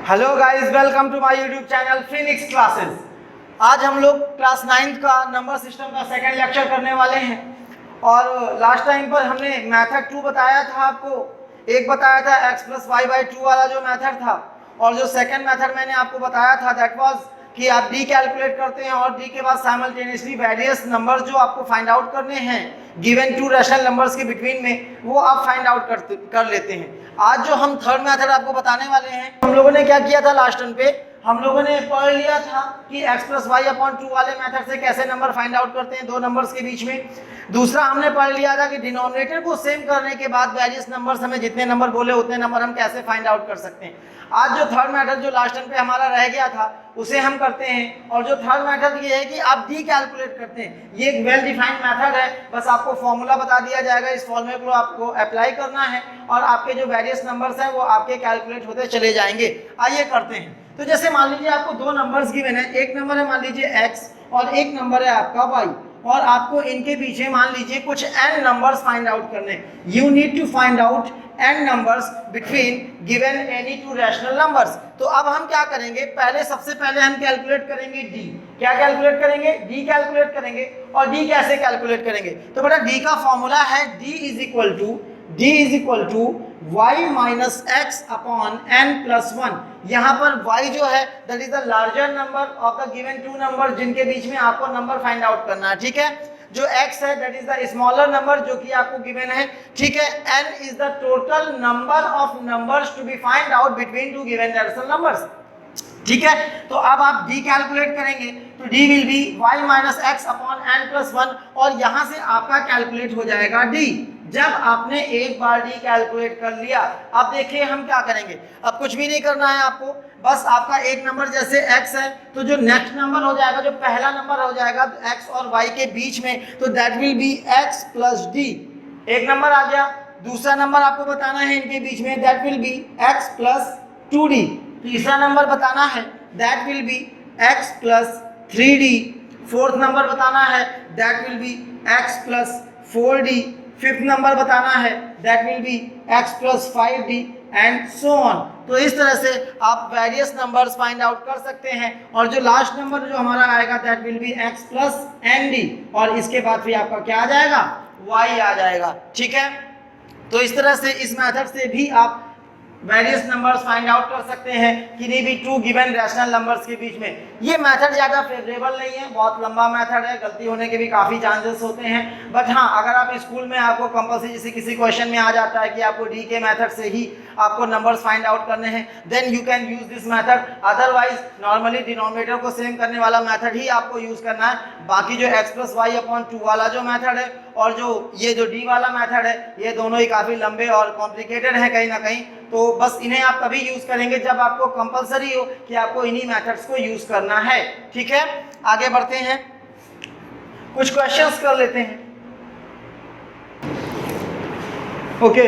Hello guys, welcome to my YouTube channel Phoenix classes. आज हम लोग क्लास 9th का नंबर सिस्टम का सेकंड लेक्चर करने वाले हैं। और लास्ट टाइम पर हमने मेथड 2 बताया था आपको। एक बताया था x + y/2 वाला जो मेथड था, और जो सेकंड मेथड मैंने आपको बताया था दैट वाज कि आप d कैलकुलेट करते हैं और d के बाद साइमल्टेनियसली वेरियस नंबर जो आपको फाइंड आउट करने हैं गिवन टू रैशनल नंबर्स के बिटवीन में, वो आप फाइंड आउट कर लेते हैं। आज जो हम थर्ड मेथड आपको बताने वाले हैं, हम लोगों ने क्या किया था लास्ट टाइम पे, हम लोगों ने पढ़ लिया था कि x + y/2 वाले मेथड से कैसे नंबर फाइंड आउट करते हैं दो नंबर्स के बीच में। दूसरा हमने पढ़ लिया था कि डिनोमिनेटर को सेम करने के बाद वेरियस नंबर्स, हमें जितने नंबर बोले उतने नंबर हम कैसे फाइंड आउट कर सकते हैं। आज जो थर्ड मेथड जो लास्ट टाइम पे हमारा रह गया था उसे हम करते हैं। और जो थर्ड मेथड ये है कि आप डी कैलकुलेट करते हैं। ये एक वेल डिफाइंड मेथड है, बस आपको फॉर्मूला बता दिया जाएगा, इस फॉर्मूले को आपको अप्लाई करना है और आपके जो वेरियस नंबर्स हैं वो आपके कैलकुलेट होते चले जाएंगे। आइए करते हैं। तो जैसे मान लीजिए आपको दो नंबर्स गिवन है, एक नंबर है मान लीजिए x और एक नंबर है आपका y, और आपको इनके पीछे मान लीजिए कुछ n नंबर्स फाइंड आउट करने हैं। You need to find out n numbers between given any two rational numbers. तो अब हम क्या करेंगे, सबसे पहले हम कैलकुलेट करेंगे d। क्या कैलकुलेट करेंगे? d कैलकुलेट करेंगे। और d कैसे कैलकुलेट करेंगे? तो बेटा d का फॉर्मूला है d is equal to y minus x upon n plus 1। यहाँ पर y जो है that is the larger number of the given two number जिनके बीच में आपको नंबर फाइंड आउट करना है। ठीक है, जो x है that is the smaller number जो कि आपको गिवन है। ठीक है, n is the total number of numbers to be find out between two given rational numbers. ठीक है, तो अब आप d कैलकुलेट करेंगे तो d will be y minus x upon n plus 1, और यहाँ से आपका कैलकुलेट हो जाएगा d। जब आपने एक बार d कैलकुलेट कर लिया, अब देखिए हम क्या करेंगे। अब कुछ भी नहीं करना है आपको, बस आपका एक नंबर जैसे x है तो जो नेक्स्ट नंबर हो जाएगा, जो पहला नंबर हो जाएगा x और y के बीच में, तो that will be x plus d। एक नंबर आ गया। दूसरा नंबर आपको बताना है इनके बीच में, that will be x plus 2d। तीसरा नंबर बताना है that will be x plus 3d। Fourth number बताना है that will be x plus 4d। Fifth number बताना है that will be x plus 5d and so on. तो इस तरह से आप वेरियस नंबर्स फाइंड आउट कर सकते हैं। और जो लास्ट नंबर जो हमारा आएगा that will be x plus nd, और इसके बाद फिर आपका क्या आ जाएगा, y आ जाएगा। ठीक है, तो इस तरह से इस मेथड से भी आप वेरियस नंबर्स फाइंड आउट कर सकते हैं किन्हीं भी टू गिवन रैशनल नंबर्स के बीच में। ये मेथड ज़्यादा फेवरेबल नहीं है, बहुत लंबा मेथड है, गलती होने के भी काफ़ी चांसेस होते हैं। बट हाँ, अगर आप स्कूल में आपको कंपल्सरी जैसे किसी क्वेश्चन में आ जाता है कि आपको डी के मेथड से ही आपको नंबर्स फाइंड आउट करने हैं, then you can use this method. Otherwise normally denominator को सेम करने वाला मेथड ही आपको यूज करना है। बाकी जो x + y/2 वाला जो मेथड है और जो ये जो d वाला मेथड है, ये दोनों ही काफ़ी लंबे और कॉम्प्लिकेटेड हैं कहीं ना कहीं। तो बस इन्हें आप तभी यूज करेंगे जब आपको कंपलसरी हो कि आपको इन्हीं मेथड्स को यूज करना है। ठीक है, आगे बढ़ते हैं, कुछ क्वेश्चंस कर लेते हैं। ओके,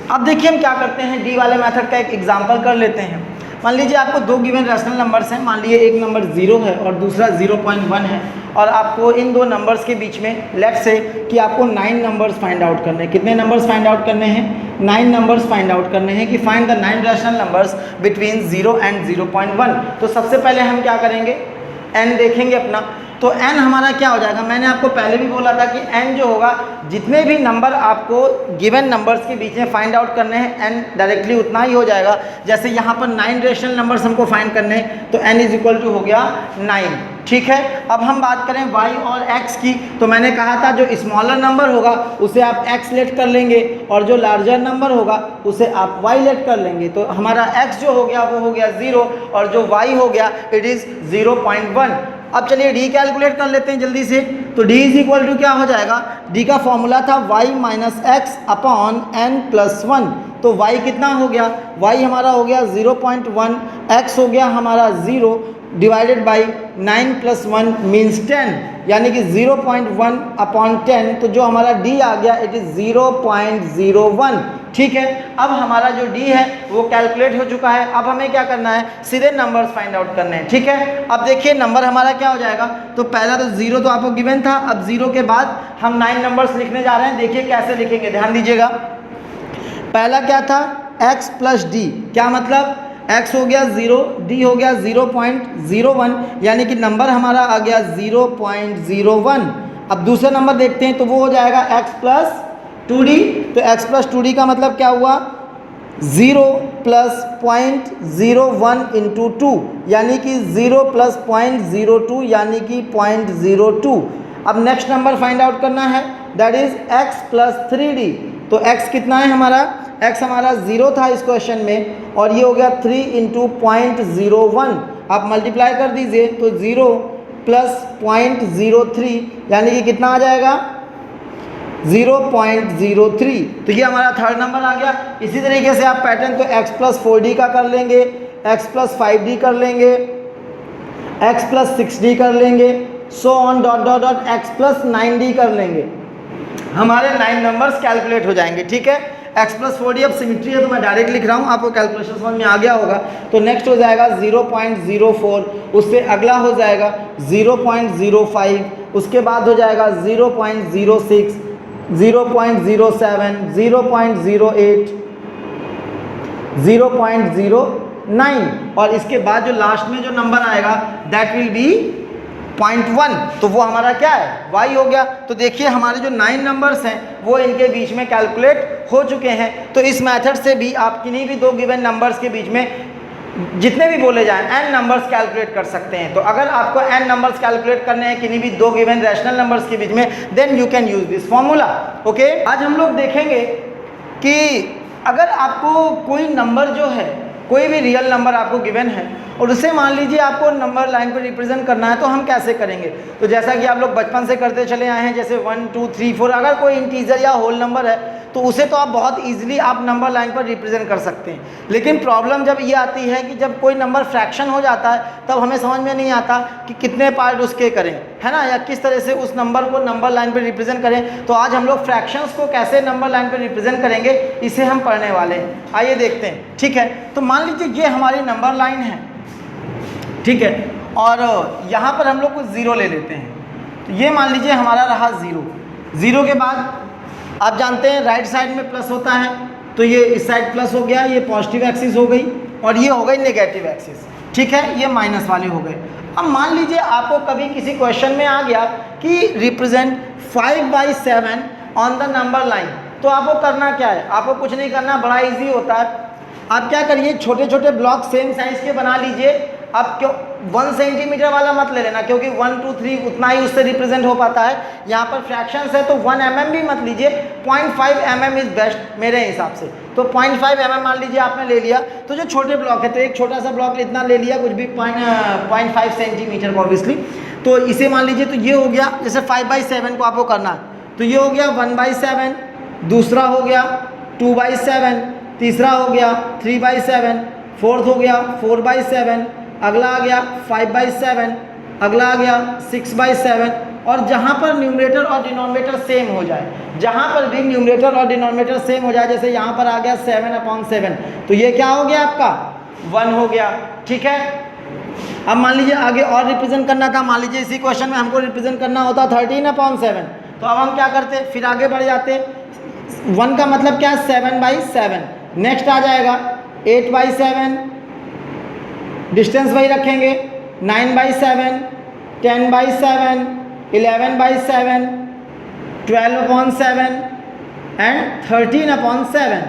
अब देखिए हम क्या करते हैं, डी वाले मेथड का एक एग्जांपल कर लेते हैं। मान लीजिए आपको दो गिवन रैशनल नंबर्स हैं, मान लीजिए एक नंबर 0 है और दूसरा 0.1 है, और आपको इन दो नंबर्स के बीच में लेट्स से कि आपको 9 नंबर्स फाइंड आउट करने हैं। कितने नंबर्स फाइंड आउट करने हैं? 9 नंबर्स फाइंड आउट करने हैं कि find the 9 rational numbers between 0 and 0.1। तो सबसे पहले हम क्या करेंगे, n देखेंगे अपना। तो n हमारा क्या हो जाएगा, मैंने आपको पहले भी बोला था कि n जो होगा, जितने भी नंबर आपको गिवन नंबर्स के बीच में फाइंड आउट करने हैं, n डायरेक्टली उतना ही हो जाएगा। जैसे यहाँ पर 9 रेशनल नंबर्स हमको फाइंड करने हैं, तो n इज इक्वल टू हो गया 9। ठीक है, अब हम बात करें y और x की, तो मैंने कहा था जो स्मॉलर नंबर होगा उसे आप x लेट कर लेंगे और जो लार्जर नंबर होगा उसे आप y लेट कर लेंगे। तो हमारा x जो हो गया वो हो गया 0 और जो y हो गया इट इज़ 0.1। अब चलिए d कैलकुलेट कर लेते हैं जल्दी से। तो d इज इक्वल टू क्या हो जाएगा, d का फॉर्मूला था y minus x upon n plus 1। तो y कितना हो गया, y हमारा हो गया 0.1, x हो गया हमारा 0 डिवाइडेड बाई 9 प्लस 1 मीन्स 10, यानी कि 0.1 अपॉन 10। तो जो हमारा d आ गया इट इज़ 0.01। ठीक है, अब हमारा जो d है वो कैलकुलेट हो चुका है। अब हमें क्या करना है, सीधे नंबर्स फाइंड आउट करने हैं। ठीक है, अब देखिए नंबर हमारा क्या हो जाएगा। तो पहला तो 0 तो आपको गिवन था, अब 0 के बाद हम 9 नंबर्स लिखने जा रहे हैं। देखिए कैसे लिखेंगे, ध्यान दीजिएगा। पहला क्या था, x प्लस d। क्या मतलब, x हो गया 0, d हो गया 0.01, यानी कि नंबर हमारा आ गया 0.01। अब दूसरा नंबर देखते हैं, तो वो हो जाएगा x प्लस 2d। तो x प्लस 2d का मतलब क्या हुआ, 0 प्लस 0.01 इंटू 2, यानी कि 0 प्लस 0.02 यानी कि 0.02। अब नेक्स्ट नंबर फाइंड आउट करना है, that is x plus 3d। तो x कितना है हमारा, x हमारा 0 था इस क्वेश्चन में, और ये हो गया 3 इंटू 0.01। आप मल्टीप्लाई कर दीजिए, तो 0 प्लस 0.03 यानी कि कितना आ जाएगा, 0.03। तो ये हमारा थर्ड नंबर आ गया। इसी तरीके से आप पैटर्न तो x प्लस 4d का कर लेंगे, x प्लस 5d कर लेंगे, x प्लस 6d कर लेंगे, so on dot dot dot x plus 9d कर लेंगे। हमारे 9 नंबर्स कैलकुलेट हो जाएंगे। ठीक है, x प्लस 4d अब सिमिट्री है तो मैं डायरेक्ट लिख रहा हूँ, आपको कैलकुलेशन समझ में आ गया होगा। तो नेक्स्ट हो जाएगा 0.04, उससे अगला हो जाएगा 0.05, उसके बाद हो जाएगा 0.06, 0.07, 0.08, 0.09, और इसके बाद जो लास्ट में जो नंबर आएगा दैट विल बी 0.1। तो वो हमारा क्या है, y हो गया। तो देखिए हमारे जो 9 नंबर्स हैं वो इनके बीच में कैलकुलेट हो चुके हैं। तो इस मेथड से भी आप किन्हीं भी दो गिवन नंबर्स के बीच में जितने भी बोले जाएं n नंबर्स कैलकुलेट कर सकते हैं। तो अगर आपको n नंबर्स कैलकुलेट करने हैं किन्हीं भी दो गिवन रैशनल नंबर्स के बीच में, then you can use this formula. Okay, आज हम लोग देखेंगे कि अगर आपको कोई नंबर जो है, कोई भी रियल नंबर आपको गिवन है और उसे मान लीजिए आपको नंबर लाइन पर रिप्रेजेंट करना है, तो हम कैसे करेंगे। तो जैसा कि आप लोग बचपन से करते चले आए हैं, जैसे 1 2 3 4, अगर कोई इंटीजर या होल नंबर है तो उसे तो आप बहुत इजीली आप नंबर लाइन पर रिप्रेजेंट कर सकते हैं। लेकिन प्रॉब्लम जब ये आती है कि जब कोई नंबर फ्रैक्शन हो जाता है, तब हमें समझ में नहीं आता कि कितने पार्ट उसके करें, है ना, या किस तरह से उस नंबर को नंबर लाइन पर रिप्रेजेंट करें। तो आज हम लोग फ्रैक्शंस को कैसे नंबर लाइन पर रिप्रेजेंट करेंगे, इसे हम पढ़ने वाले हैं। आइए देखते हैं। ठीक है, तो मान लीजिए ये हमारी नंबर लाइन है, ठीक है, और यहाँ पर हम लोग कुछ ज़ीरो ले लेते हैं। तो ये मान लीजिए हमारा रहा ज़ीरो। ज़ीरो के बाद आप जानते हैं राइट साइड में प्लस होता है, तो ये इस साइड प्लस हो गया, ये पॉजिटिव एक्सिस हो गई, और ये हो गई नेगेटिव एक्सिस। ठीक है, ये माइनस वाले हो गए। अब मान लीजिए आपको कभी किसी क्वेश्चन में आ गया कि represent 5/7 on the number line, तो आपको करना क्या है, आपको कुछ नहीं करना, बड़ा ईजी होता है। आप क्या करिए, छोटे छोटे ब्लॉक सेम साइज के बना लीजिए। आप क्यों 1 सेंटीमीटर वाला मत ले लेना, क्योंकि 1 2 3 उतना ही उससे रिप्रेजेंट हो पाता है। यहाँ पर फ्रैक्शंस है तो 1 mm भी मत लीजिए, 0.5 mm इज़ बेस्ट मेरे हिसाब से। तो 0.5 mm मान लीजिए आपने ले लिया। तो जो छोटे ब्लॉक है, तो एक छोटा सा ब्लॉक इतना ले लिया, कुछ भी 0.5 सेंटीमीटर ऑब्वियसली। तो इसे मान लीजिए, तो ये हो गया, जैसे 5/7 को आपको करना है, तो ये हो गया 1/7, दूसरा हो गया 2/7, तीसरा हो गया 3/7, फोर्थ हो गया 4/7, अगला आ गया 5/7, अगला आ गया 6/7। और जहाँ पर न्यूमरेटर और डिनोमिनेटर सेम हो जाए, जहाँ पर भी न्यूमरेटर और डिनोमिनेटर सेम हो जाए, जैसे यहाँ पर आ गया 7/7, तो ये क्या हो गया आपका 1 हो गया। ठीक है, अब मान लीजिए आगे और रिप्रेजेंट करना था, मान लीजिए इसी क्वेश्चन में हमको रिप्रेजेंट करना होता 13/7, तो अब हम क्या करते, फिर आगे बढ़ जाते। 1 का मतलब क्या है, 7/7। नेक्स्ट आ जाएगा 8/7, डिस्टेंस वही रखेंगे, 9/7, 10/7, 11/7, 12/7 एंड 13/7।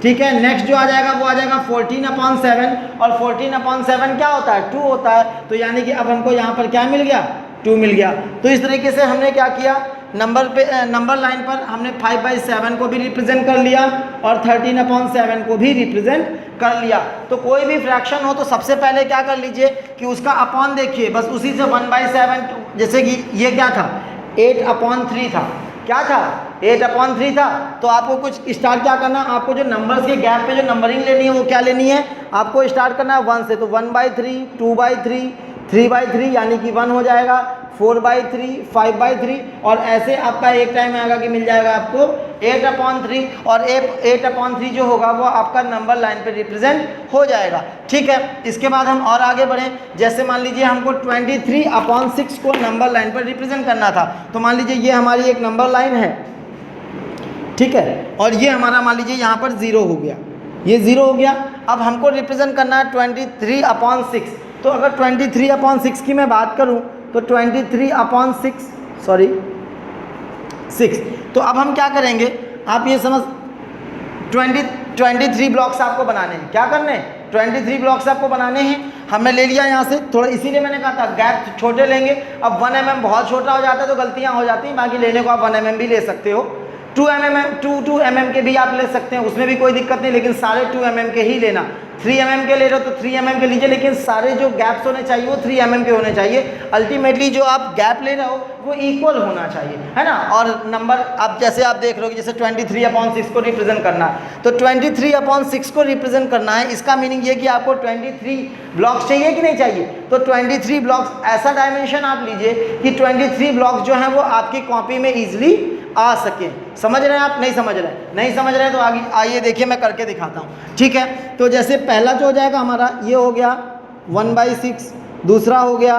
ठीक है, नेक्स्ट जो आ जाएगा वो आ जाएगा 14/7, और 14/7 क्या होता है, 2 होता है। तो यानी कि अब हमको यहाँ पर क्या मिल गया, 2 मिल गया। तो इस तरीके से हमने क्या किया, नंबर लाइन पर हमने 5/7 को भी रिप्रेजेंट कर लिया और 13/7 को भी रिप्रेजेंट कर लिया। तो कोई भी फ्रैक्शन हो तो सबसे पहले क्या कर लीजिए कि उसका अपॉन देखिए, बस उसी से 1/7, जैसे कि ये क्या था 8/3 था, क्या था 8/3 था। तो आपको कुछ स्टार्ट क्या करना, आपको जो नंबर्स के गैप पे जो नंबरिंग लेनी है वो क्या लेनी है, आपको स्टार्ट करना है 1 से। तो 1/3, 2/3, 3/3 यानी कि 1 हो जाएगा, 4/3, 5/3, और ऐसे आपका एक टाइम आएगा कि मिल जाएगा आपको 8/3, और 8/3 जो होगा वो आपका नंबर लाइन पे रिप्रेजेंट हो जाएगा। ठीक है, इसके बाद हम और आगे बढ़ें। जैसे मान लीजिए हमको 23/6 को नंबर लाइन पर रिप्रेजेंट करना था, तो मान लीजिए ये हमारी एक नंबर लाइन है, ठीक है, और ये हमारा मान लीजिए यहाँ पर 0 हो गया, ये 0 हो गया। अब हमको रिप्रेजेंट करना है 23/6। तो अगर 23/6 की मैं बात करूं तो 23/6 तो अब हम क्या करेंगे, आप ये समझ 23 ब्लॉक्स आपको बनाने हैं। क्या करने हैं? 23 ब्लॉक्स आपको बनाने हैं। हमने ले लिया यहाँ से थोड़ा, इसीलिए मैंने कहा था गैप छोटे लेंगे। अब 1 mm बहुत छोटा हो जाता है तो गलतियाँ हो जाती हैं, बाकी लेने को आप 1 mm भी ले सकते हो, 2 mm के भी आप ले सकते हैं, उसमें भी कोई दिक्कत नहीं, लेकिन सारे 2 mm के ही लेना। 3 mm के ले रहे हो तो 3 mm के लीजिए, लेकिन सारे जो गैप्स होने चाहिए वो 3 mm के होने चाहिए। अल्टीमेटली जो आप गैप ले रहे हो वो इक्वल होना चाहिए, है ना। और नंबर आप जैसे आप देख रहे हो कि जैसे 23/6 को रिप्रेजेंट करना है, तो 23/6 को रिप्रेजेंट करना है, इसका मीनिंग ये कि आपको 23 ब्लॉक्स चाहिए कि नहीं चाहिए। तो 23 ब्लॉक्स ऐसा डायमेंशन आप लीजिए कि 23 ब्लॉक्स जो हैं वो आपकी कॉपी में ईजिली आ सके। समझ रहे हैं आप? नहीं समझ रहे हैं? नहीं समझ रहे हैं तो आगे आइए देखिए, मैं करके दिखाता हूँ, ठीक है। तो जैसे पहला जो हो जाएगा हमारा, ये हो गया 1/6, दूसरा हो गया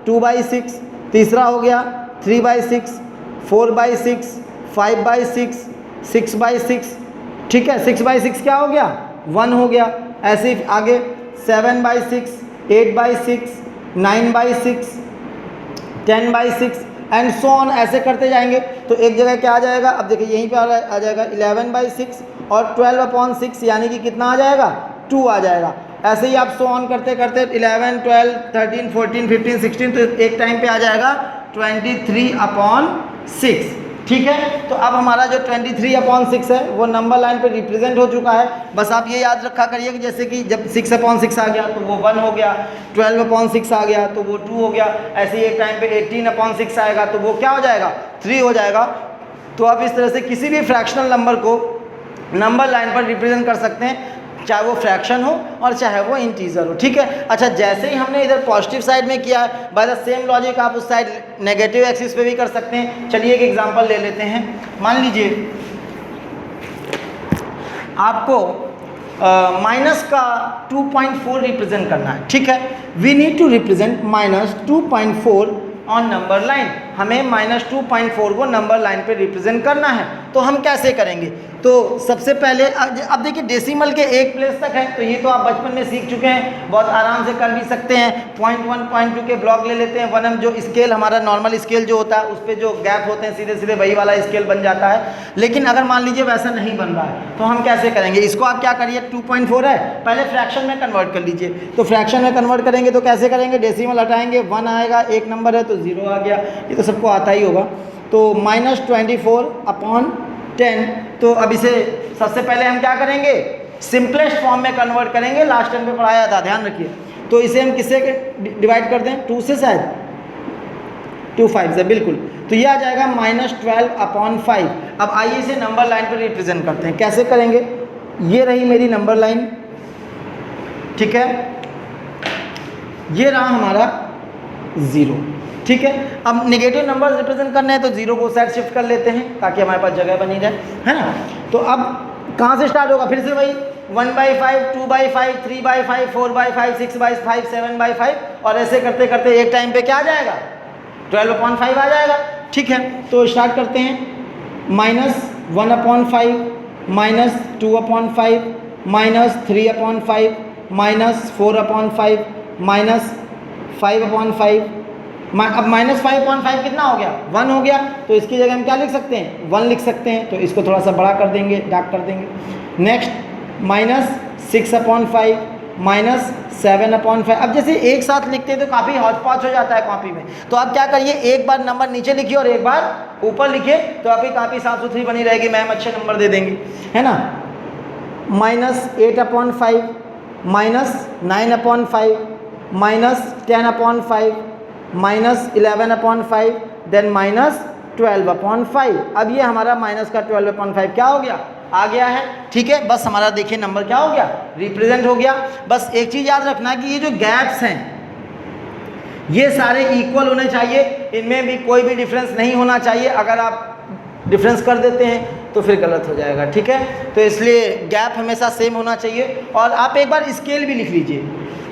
2/6, तीसरा हो गया 3/6, 4/6, 5/6, 6/6, ठीक है। 6/6 क्या हो गया? 1 हो गया। ऐसे ही आगे 7/6, 8/6, 9/6, 10/6 एंड सो ऑन, ऐसे करते जाएंगे। तो एक जगह क्या आ जाएगा, अब देखिए यहीं पे आ जाएगा 11/6 और 12/6, यानी कि कितना आ जाएगा? 2 आ जाएगा। ऐसे ही आप सो ऑन करते करते 11, 12, 13, 14, 15, 16, तो एक टाइम पे आ जाएगा 23/6, ठीक है। तो अब हमारा जो 23/6 है वो नंबर लाइन पे रिप्रेजेंट हो चुका है। बस आप ये याद रखा करिए कि जैसे कि जब 6/6 आ गया तो वो 1 हो गया, 12/6 आ गया तो वो 2 हो गया, ऐसे ही एक टाइम पे 18/6 आएगा तो वो क्या हो जाएगा? 3 हो जाएगा। तो आप इस तरह से किसी भी फ्रैक्शनल नंबर को नंबर लाइन पर रिप्रेजेंट कर सकते हैं, चाहे वो फ्रैक्शन हो और चाहे वो इंटीजर हो, ठीक है। अच्छा, जैसे ही हमने इधर पॉजिटिव साइड में किया है, बाय द सेम लॉजिक आप उस साइड नेगेटिव एक्सिस पे भी कर सकते हैं। चलिए एक एग्जांपल ले लेते हैं। मान लीजिए आपको माइनस का 2.4 रिप्रेजेंट करना है, ठीक है। We need to represent -2.4 on number line. हमें -2.4 को नंबर लाइन पे रिप्रेजेंट करना है। तो हम कैसे करेंगे? तो सबसे पहले अब देखिए डेसिमल के एक प्लेस तक है, तो ये तो आप बचपन में सीख चुके हैं, बहुत आराम से कर भी सकते हैं। 0.1, 0.2 के ब्लॉक ले लेते हैं। 1m जो स्केल हमारा नॉर्मल स्केल जो होता है उस पर जो गैप होते हैं सीधे सीधे वही वाला स्केल बन जाता है। लेकिन अगर मान लीजिए वैसा नहीं बन रहा है तो हम कैसे करेंगे? इसको आप क्या करिए, 2.4 है, पहले फ्रैक्शन में कन्वर्ट कर लीजिए। तो फ्रैक्शन में कन्वर्ट करेंगे तो कैसे करेंगे? डेसिमल हटाएंगे, 1 आएगा, एक नंबर है तो 0 आ गया, ये तो सबको आता ही होगा। तो -24/10। तो अब इसे सबसे पहले हम क्या करेंगे? सिंपलेस्ट फॉर्म में कन्वर्ट करेंगे, लास्ट टाइम पे पढ़ाया था, ध्यान रखिए। तो इसे हम किससे डिवाइड कर दें? 2 से, शायद 2 5 से, बिल्कुल। तो ये आ जाएगा -12/5। अब आइए इसे नंबर लाइन पर रिप्रेजेंट करते हैं। कैसे करेंगे? ये रही मेरी नंबर लाइन, ठीक है, ये रहा हमारा 0, ठीक है। अब नेगेटिव नंबर रिप्रेजेंट करने हैं तो 0 को साइड शिफ्ट कर लेते हैं ताकि हमारे पास जगह बनी जाए, है ना। तो अब कहाँ से स्टार्ट होगा? फिर से वही 1/5, 2/5, 3/5, 4/5, 6/5, 7/5, और ऐसे करते करते एक टाइम पे क्या आ जाएगा? 12/5 आ जाएगा, ठीक है। तो स्टार्ट करते हैं। -1/5, -2/5, -3/5, -4/5, -5/5। अब -5/5 कितना हो गया? 1 हो गया। तो इसकी जगह हम क्या लिख सकते हैं? 1 लिख सकते हैं। तो इसको थोड़ा सा बड़ा कर देंगे, डार्क कर देंगे। नेक्स्ट -6/5, -7/5। अब जैसे एक साथ लिखते हैं तो काफ़ी हौच पौच हो जाता है कॉपी में। तो आप क्या करिए, एक बार नंबर नीचे लिखिए और एक बार ऊपर लिखिए, तो आपकी काफ़ी साफ सुथरी बनी रहेगी, मैम अच्छे नंबर दे देंगे, है ना। -8/5, -9/5, -10/5, -11/5, देन -12/5। अब ये हमारा माइनस का 12/5 क्या हो गया? आ गया है, ठीक है। बस हमारा देखिए नंबर क्या हो गया? रिप्रेजेंट हो गया। बस एक चीज़ याद रखना कि ये जो गैप्स हैं ये सारे इक्वल होने चाहिए, इनमें भी कोई भी डिफरेंस नहीं होना चाहिए। अगर आप डिफरेंस कर देते हैं तो फिर गलत हो जाएगा, ठीक है। तो इसलिए गैप हमेशा सेम होना चाहिए। और आप एक बार स्केल भी लिख लीजिए,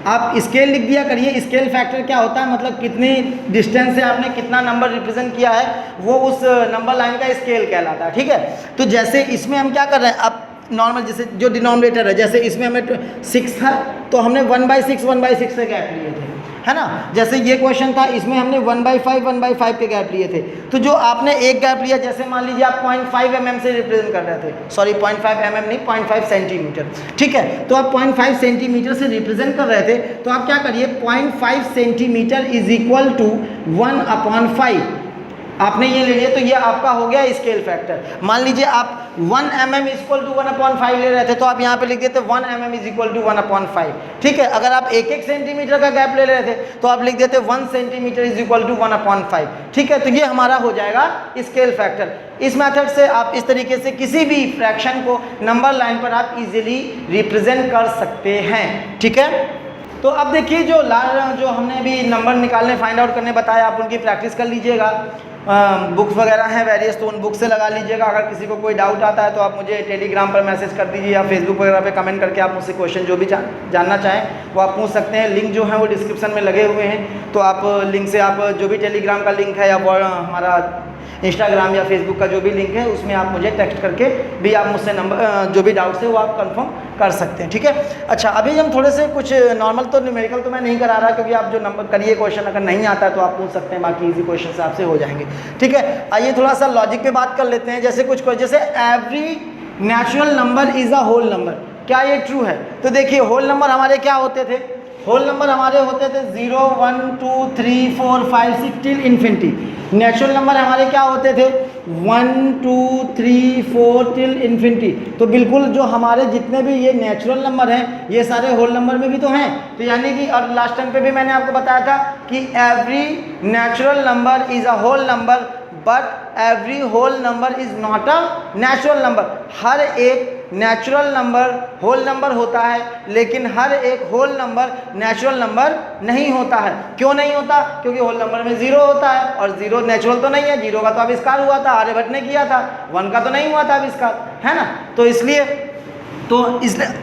आप स्केल लिख दिया करिए। स्केल फैक्टर क्या होता है? मतलब कितनी डिस्टेंस से आपने कितना नंबर रिप्रेजेंट किया है, वो उस नंबर लाइन का स्केल कहलाता है, ठीक है। तो जैसे इसमें हम क्या कर रहे हैं, अब नॉर्मल जैसे जो डिनोमिनेटर है, जैसे इसमें हमें 6 था तो हमने 1/6 से गैप लिए थे, है ना। जैसे ये क्वेश्चन था, इसमें हमने 1/5 के गैप लिए थे। तो जो आपने एक गैप लिया, जैसे मान लीजिए आप 0.5 mm से रिप्रेजेंट कर रहे थे, सॉरी 0.5 mm नहीं, 0.5 सेंटीमीटर, ठीक है। तो आप 0.5 सेंटीमीटर से रिप्रेजेंट कर रहे थे, तो आप क्या करिए, 0.5 सेंटीमीटर इज इक्वल टू 1/5 आपने ये ले लिया, तो ये आपका हो गया स्केल फैक्टर। मान लीजिए आप 1 mm इज इक्वल टू 1/5 ले रहे थे, तो आप यहाँ पे लिख देते 1 mm इज इक्वल टू 1/5, ठीक है। अगर आप 1 सेंटीमीटर का गैप ले रहे थे तो आप लिख देते 1 सेंटीमीटर इज इक्वल टू 1/5, ठीक है। तो ये हमारा हो जाएगा स्केल फैक्टर। इस मेथड से आप इस तरीके से किसी भी फ्रैक्शन को नंबर लाइन पर आप इजीली रिप्रेजेंट कर सकते हैं, ठीक है। तो अब देखिए जो हमने अभी नंबर निकालने, फाइंड आउट करने बताया, आप उनकी प्रैक्टिस कर लीजिएगा। बुक्स वगैरह हैं वेरियस, तो उन बुक से लगा लीजिएगा। अगर किसी को कोई डाउट आता है तो आप मुझे टेलीग्राम पर मैसेज कर दीजिए या फेसबुक वगैरह पे कमेंट करके आप मुझसे क्वेश्चन जो भी जानना चाहें वो आप पूछ सकते हैं। लिंक जो है वो डिस्क्रिप्शन में लगे हुए हैं, तो आप लिंक से आप जो भी टेलीग्राम का लिंक है या हमारा इंस्टाग्राम या फेसबुक का जो भी लिंक है उसमें आप मुझे टेक्स्ट करके भी आप मुझसे नंबर जो भी डाउट्स है वो आप कंफर्म कर सकते हैं, ठीक है। अच्छा, अभी हम थोड़े से कुछ नॉर्मल, तो न्यूमेरिकल तो मैं नहीं करा रहा क्योंकि आप जो नंबर करिए क्वेश्चन, अगर नहीं आता है तो आप पूछ सकते हैं, बाकी इजी क्वेश्चन से आपसे हो जाएंगे, ठीक है। आइए थोड़ा सा लॉजिक पे बात कर लेते हैं। जैसे कुछ जैसे every natural number is a whole number, क्या ये ट्रू है? तो देखिए होल नंबर हमारे क्या होते थे, होल नंबर हमारे होते थे 0 1 2 3 4 5 6 टिल इन्फिनिटी। नेचुरल नंबर हमारे क्या होते थे 1 2 3 4 टिल इन्फिनिटी। तो बिल्कुल जो हमारे जितने भी ये नेचुरल नंबर हैं ये सारे होल नंबर में भी तो हैं। तो यानी कि और लास्ट टाइम पे भी मैंने आपको बताया था कि every natural number is a whole number but every whole number is not a natural number. हर एक नेचुरल नंबर होल नंबर होता है, लेकिन हर एक होल नंबर नेचुरल नंबर नहीं होता है। क्यों नहीं होता? क्योंकि होल नंबर में 0 होता है और 0 नेचुरल तो नहीं है। 0 का तो आविष्कार हुआ था, आर्यभट्ट ने किया था, 1 का तो नहीं हुआ था आविष्कार, है ना। तो इसलिए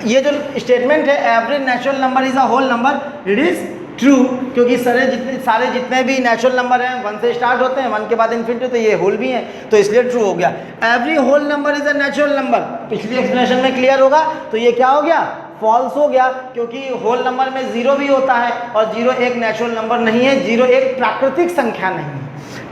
ये जो स्टेटमेंट है every natural number is a whole number, it is true, क्योंकि सारे जितने भी नेचुरल नंबर हैं 1 से स्टार्ट होते हैं, 1 के बाद इन्फिनिटी, तो ये होल भी हैं, तो इसलिए ट्रू हो गया। Every whole number is a natural number, पिछली एक्सप्लेनेशन में क्लियर होगा। तो ये क्या हो गया, फॉल्स हो गया, क्योंकि होल नंबर में 0 भी होता है और 0 एक नेचुरल नंबर नहीं है, 0 एक प्राकृतिक संख्या नहीं है,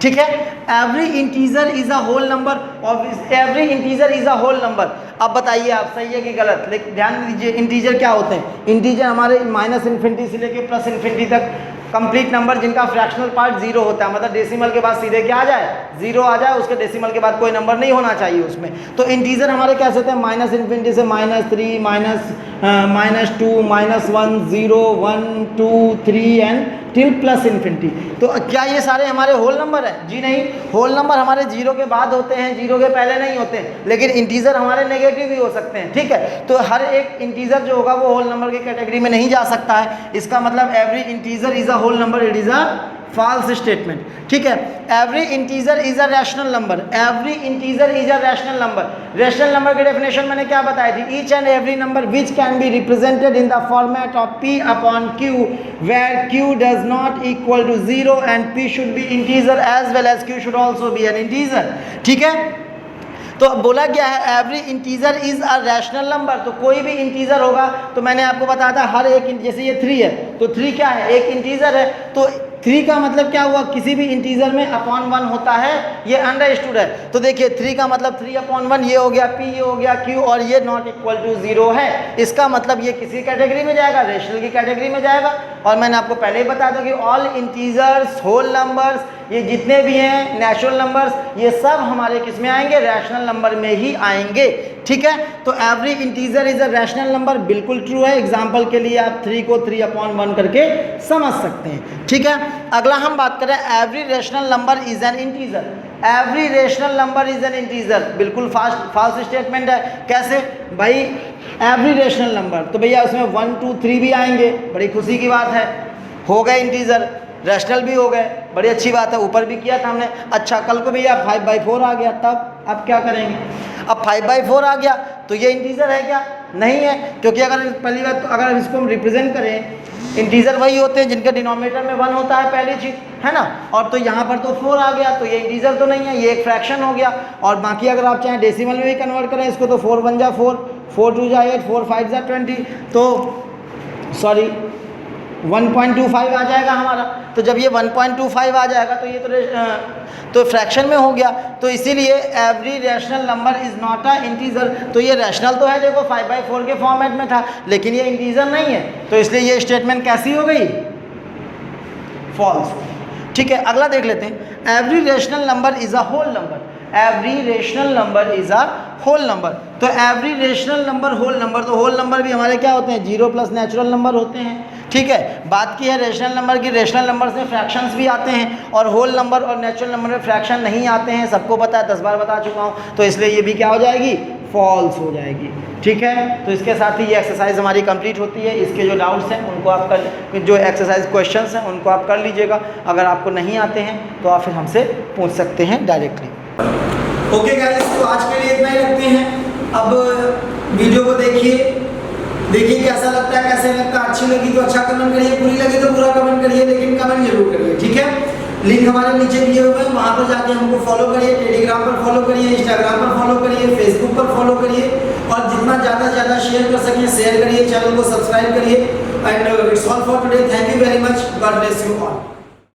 ठीक है। Every integer is a whole number और every integer is a whole number. अब बताइए आप सही है कि गलत, लेकिन ध्यान दीजिए इंटीजर क्या होते हैं। इंटीजर हमारे -इन्फिनिटी से लेके +इन्फिनिटी तक कंप्लीट नंबर जिनका फ्रैक्शनल पार्ट 0 होता है, मतलब डेसिमल के बाद सीधे क्या आ जाए 0 आ जाए, उसके डेसिमल के बाद कोई नंबर नहीं होना चाहिए उसमें। तो इंटीजर हमारे कैसे होते हैं, -इन्फिनिटी से -3 -2 -1 0 1 2 3 एंड टिल +इन्फिनिटी। तो क्या ये सारे हमारे होल नंबर हैं? जी नहीं, होल नंबर हमारे 0 के बाद होते हैं, 0 के पहले नहीं होते हैं, लेकिन इंटीजर हमारे नेगेटिव भी हो सकते हैं, ठीक है। तो हर एक इंटीजर जो होगा वो होल नंबर की कैटेगरी में नहीं जा सकता है। इसका मतलब every integer is a whole number, it is a false statement, ठीक है। Every integer is a rational number, every integer is a rational number. Rational number की डेफिनेशन मैंने क्या बताई थी, each and every number which can be represented in the format of p upon q where q does not equal to 0 and p should be integer as well as q should also be N integer, ठीक है। तो बोला गया है every integer is a rational number, तो कोई भी integer होगा, तो मैंने आपको बताया था हर एक, जैसे ये 3 है तो 3 क्या है, एक इंटीजर है, तो 3 का मतलब क्या हुआ, किसी भी इंटीजर में /1 होता है, ये अंडरस्टूड है। तो देखिए 3 का मतलब 3/1 ये हो गया, p ये हो गया, q और ये नॉट इक्वल टू 0 है। इसका मतलब ये किसी कैटेगरी में जाएगा, रेशनल की कैटेगरी में जाएगा। और मैंने आपको पहले ही बताया था कि ऑल इंटीजर्स, होल नंबर्स, ये जितने भी हैं नेचुरल नंबर्स, ये सब हमारे किस में आएंगे, रैशनल नंबर में ही आएंगे, ठीक है। तो every integer is a rational number बिल्कुल ट्रू है। एग्जांपल के लिए आप 3 को 3/1 करके समझ सकते हैं, ठीक है। अगला हम बात करें every rational number is an integer. Every rational number is an integer, बिल्कुल फॉल्स स्टेटमेंट है। कैसे भाई, एवरी रैशनल नंबर, तो भैया उसमें 1 2 3 भी आएंगे, बड़ी खुशी की बात है, हो गए इंटीजर, रैशनल भी हो गए, बड़ी अच्छी बात है, ऊपर भी किया था हमने। अच्छा, कल को भैया 5/4 आ गया, तब आप क्या करेंगे? अब 5/4 आ गया तो ये इंटीजर है क्या? नहीं है, क्योंकि अगर पहली बात तो अगर इसको हम रिप्रेजेंट करें, इंटीजर वही होते हैं जिनके डिनोमिनेटर में 1 होता है, पहली चीज़ है ना। और तो यहाँ पर तो 4 आ गया, तो ये इंटीजर तो नहीं है, ये एक फ्रैक्शन हो गया। और बाकी अगर आप चाहें डेसिमल में भी कन्वर्ट करें इसको, तो 4 1 जा 4, 4 2 जा 8, 4 5 जा 20, तो सॉरी 1.25 आ जाएगा हमारा। तो जब ये 1.25 आ जाएगा तो ये तो फ्रैक्शन में हो गया। तो इसीलिए every rational number is not a integer. तो ये रैशनल तो है, देखो 5/4 के फॉर्मेट में था, लेकिन ये इंटीजर नहीं है, तो इसलिए ये स्टेटमेंट कैसी हो गई? फॉल्स। ठीक है, अगला देख लेते हैं। Every rational number is a whole number. Every rational number is a whole number. तो every rational number whole number, तो होल नंबर भी हमारे क्या होते हैं? 0 प्लस नेचुरल नंबर होते हैं। ठीक है, बात की है रेशनल नंबर की, रेशनल नंबर से फ्रैक्शंस भी आते हैं और होल नंबर और नेचुरल नंबर में फ्रैक्शन नहीं आते हैं, सबको पता है, 10 बार बता चुका हूँ। तो इसलिए ये भी क्या हो जाएगी? फॉल्स हो जाएगी। ठीक है, तो इसके साथ ही ये एक्सरसाइज हमारी कंप्लीट होती है। इसके जो डाउट्स हैं उनको आप कर, जो एक्सरसाइज क्वेश्चंस हैं उनको आप कर लीजिएगा। अगर आपको नहीं आते हैं तो आप फिर हमसे पूछ सकते हैं डायरेक्टली। ओके गाइस, तो आज के लिए इतना ही रखते हैं। अब वीडियो को देखिए कैसा लगता है, कैसे लगता है। अच्छी लगी तो अच्छा कमेंट करिए, बुरी लगी तो बुरा कमेंट करिए, लेकिन कमेंट जरूर करिए। ठीक है, लिंक हमारे नीचे दिए हुए हैं, वहाँ पर जाके हमको फॉलो करिए। टेलीग्राम पर फॉलो करिए, इंस्टाग्राम पर फॉलो करिए, फेसबुक पर फॉलो करिए, और जितना ज़्यादा से ज़्यादा शेयर कर सकें शेयर करिए, चैनल को सब्सक्राइब करिए। And it's all for today. Thank you very much. God bless you all.